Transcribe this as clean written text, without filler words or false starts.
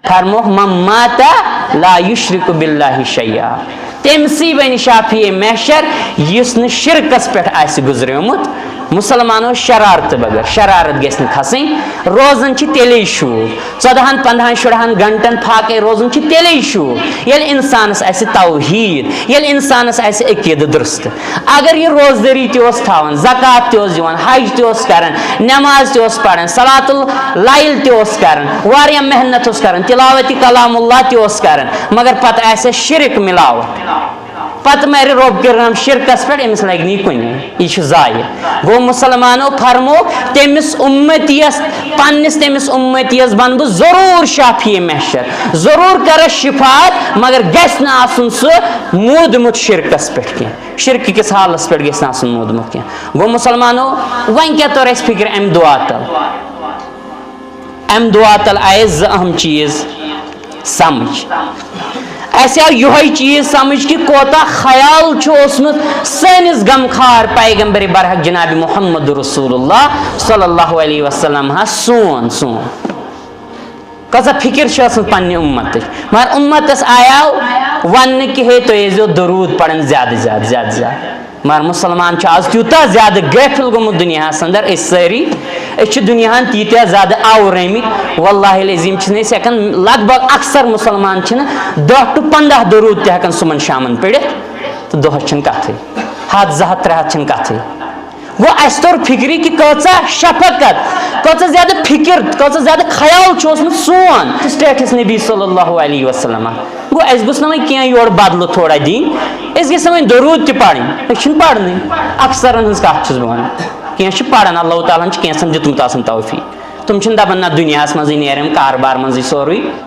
فرموک من ماتا لا یشرک باللہ شیئا تمسی بن شافی محشر یس نہ شرکس پہ گزریومت مسلمانوں شرارت بغیر شرارت گھس کھسیں روزان تیلے شور 14-15 شُرہن گھنٹن پھاکے روزان تیلے شور یل انسانس آسہِ توحید یل انسانس آسہِ عقیدہ درست اگر یہ روزداری تس تھاون زکات تس دِوان حج تس کران نماز تس پران صلاۃ اللیل تس کران واریاہ محنت کران تلاوت کلام اللہ تس کران مگر پتہ آسہِ شرک ملاوت پتہ مر رب کرم شرکس پہ امس لگ نی کن یہ ضائع گو مسلمانوں فرمو تمس امتیس پنس تمس امتیس بن بہ ضرور شافی محشر ضرور کرس شفاعت مگر گھس نہ آسن سہ مودمت شرکس پہ کی شرک کس حالس پہ گھس نہ آسن مودمت کی گو مسلمانوں ون کیا طور اس فکر ام دعا تل آئے اہم چیز سمجھ ایسے آو یہ چیز سمجھ کہ کوتا خیال اوسمت سنس غمخار پیغمبر برحق جناب محمد رسول اللہ صلی اللہ علیہ وسلم سون کسا فکر پنہ امت مگر امتس آیاو ون کہ ہے تو ایزو درود پڑھن زیادہ زیادہ زیادہ زیادہ مگر مسلمان آج تیوتا زیادہ غافل گومت دنیا اندر اس ساری دنیا تیتیا زیادہ آورمت واللہ العظیم اس ہکان لگ بھگ اکثر مسلمان 10 to 15 درود تہ ہکان صبح شامن پڑھت تو دہس کتھے 100 200 300 کتھے وہ اس طور فکری کہ کچا شفقت کچا زیادہ فکر کچا زیادہ خیال سون سٹیٹس نبی صلی اللہ علیہ وسلم گو اس گوس نا کی یور بدل تھوڑا دین اس گھس ون درود تہ پڑھن پڑھنے اکثر ہز کت بہت کی پڑھان اللہ تعالیٰ کینسن دتمت توفیق تم دپان نہ دنیا مزے نیرم کاربار مزے سوری